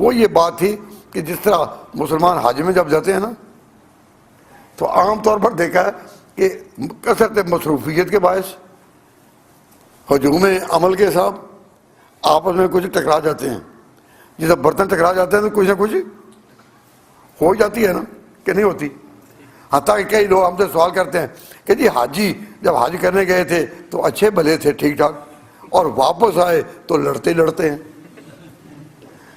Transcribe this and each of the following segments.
وہ یہ بات تھی کہ جس طرح مسلمان حج میں جب جاتے ہیں نا تو عام طور پر دیکھا ہے کہ کثرت مصروفیت کے باعث ہجوم عمل کے حساب آپس میں کچھ ٹکرا جاتے ہیں. جب برتن ٹکرا جاتے ہیں تو کچھ نہ کچھ ہو جاتی ہے نا کہ نہیں ہوتی. حتیٰ کہ کئی لوگ ہم سے سوال کرتے ہیں کہ جی حاجی جب حج کرنے گئے تھے تو اچھے بھلے تھے ٹھیک ٹھاک اور واپس آئے تو لڑتے ہیں.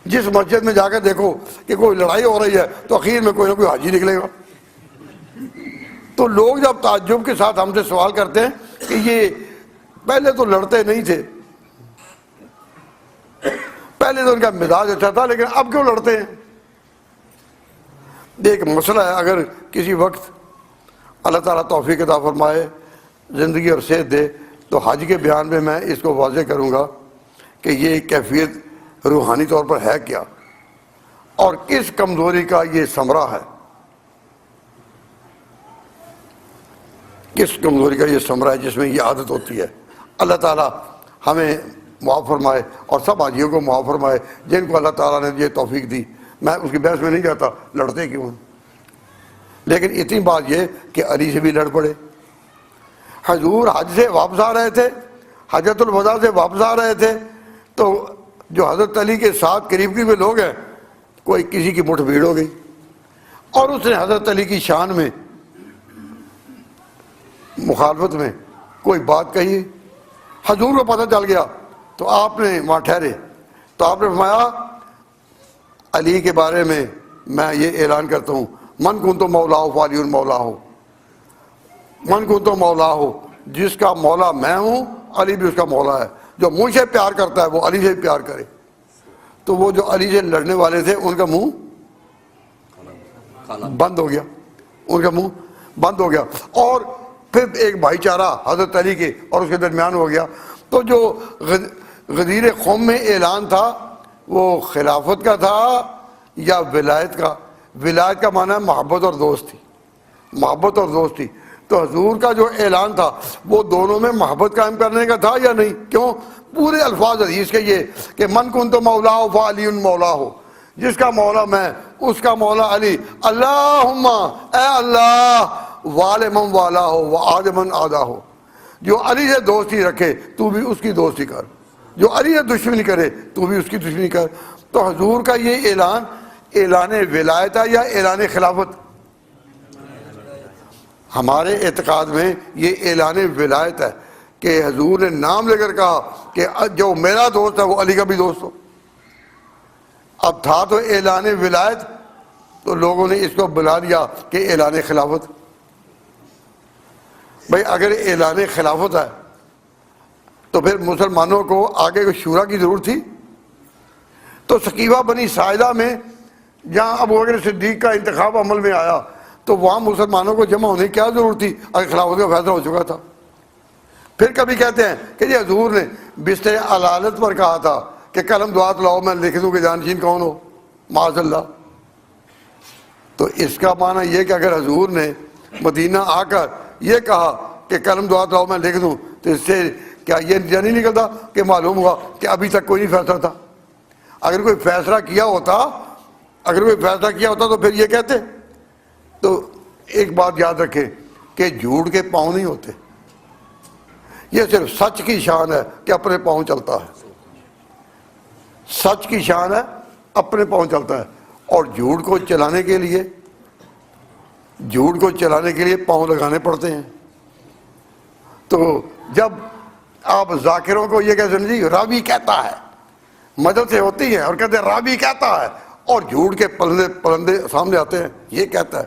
جس مسجد میں جا کے دیکھو کہ کوئی لڑائی ہو رہی ہے تو اخیر میں کوئی نہ کوئی حاجی نکلے گا. تو لوگ جب تعجب کے ساتھ ہم سے سوال کرتے ہیں کہ یہ پہلے تو لڑتے نہیں تھے, پہلے تو ان کا مزاج اچھا تھا لیکن اب کیوں لڑتے ہیں. ایک مسئلہ ہے, اگر کسی وقت اللہ تعالیٰ توفیق عطا فرمائے, زندگی اور صحت دے, تو حج کے بیان میں میں اس کو واضح کروں گا کہ یہ کیفیت روحانی طور پر ہے کیا اور کس کمزوری کا یہ ثمرہ ہے, کس کمزوری کا یہ ثمرہ ہے جس میں یہ عادت ہوتی ہے. اللہ تعالیٰ ہمیں معاف فرمائے اور سب حاجیوں کو معاف فرمائے جن کو اللہ تعالیٰ نے یہ توفیق دی. میں اس کی بحث میں نہیں جاتا لڑتے کیوں ہیں, لیکن اتنی بات یہ کہ علی سے بھی لڑ پڑے. حضور حج سے واپس آ رہے تھے, حجۃ الوداع سے واپس آ رہے تھے, تو جو حضرت علی کے ساتھ قریب قریب لوگ ہیں کوئی کسی کی مٹھ بھیڑ ہو گئی اور اس نے حضرت علی کی شان میں مخالفت میں کوئی بات کہی. حضور کو پتہ چل گیا تو آپ نے وہاں ٹھہرے تو آپ نے فرمایا علی کے بارے میں میں یہ اعلان کرتا ہوں, من کنت مولا ہو فعلی مولا ہو, من کنت مولا ہو, جس کا مولا میں ہوں علی بھی اس کا مولا ہے. جو مجھ سے پیار کرتا ہے وہ علی سے بھی پیار کرے. تو وہ جو علی سے لڑنے والے تھے ان کا منہ بند ہو گیا, ان کا منہ بند ہو گیا. اور پھر ایک بھائی چارہ حضرت علی کے اور اس کے درمیان ہو گیا. تو جو غدیر قوم میں اعلان تھا وہ خلافت کا تھا یا ولایت کا. ولایت کا معنی ہے محبت اور دوستی, محبت اور دوستی. تو حضور کا جو اعلان تھا وہ دونوں میں محبت قائم کرنے کا تھا یا نہیں؟ کیوں؟ پورے الفاظ حدیث کے یہ کہ من کنت مولا ہو فعلی مولا ہو, جس کا مولا میں اس کا مولا علی. اللہم اے اللہ وال من والا ہو و عاد من آدھا ہو, جو علی سے دوستی رکھے تو بھی اس کی دوستی کر, جو علی سے دشمنی کرے تو بھی اس کی دشمنی کر. تو حضور کا یہ اعلان اعلان ولایت ہے یا اعلان خلافت؟ ہمارے اعتقاد میں یہ اعلان ولایت ہے کہ حضور نے نام لے کر کہا کہ جو میرا دوست ہے وہ علی کا بھی دوست ہو. اب تھا تو اعلان ولایت, تو لوگوں نے اس کو بلا دیا کہ اعلان خلافت. بھائی اگر اعلان خلافت ہے تو پھر مسلمانوں کو آگے شورا کی ضرورت تھی. تو سقیفہ بنی ساعدہ میں جہاں ابوبکر صدیق کا انتخاب عمل میں آیا تو وہاں مسلمانوں کو جمع ہونے کی کیا ضرورت تھی اگر خلافت کا فیصلہ ہو چکا تھا. پھر کبھی کہتے ہیں کہ جی حضور نے بستر علالت پر کہا تھا کہ قلم دعات لاؤ میں لکھ دوں کہ جانشین کون ہو, معاذ اللہ. تو اس کا معنی یہ کہ اگر حضور نے مدینہ آ کر یہ کہا کہ قلم دعات لاؤ میں لکھ دوں تو اس سے کیا یہ نہیں نکلتا کہ معلوم ہوا کہ ابھی تک کوئی نہیں فیصلہ تھا. اگر کوئی فیصلہ کیا ہوتا تو پھر یہ کہتے. تو ایک بات یاد رکھیں کہ جھوٹ کے پاؤں نہیں ہوتے, یہ صرف سچ کی شان ہے کہ اپنے پاؤں چلتا ہے. سچ کی شان ہے اپنے پاؤں چلتا ہے, اور جھوٹ کو چلانے کے لیے پاؤں لگانے پڑتے ہیں. تو جب آپ ذاکروں کو یہ کہتے ہیں جی راوی کہتا ہے, مدد سے ہوتی ہے اور کہتے ہیں راوی کہتا ہے, اور جھوٹ کے پلندے سامنے آتے ہیں یہ کہتا ہے.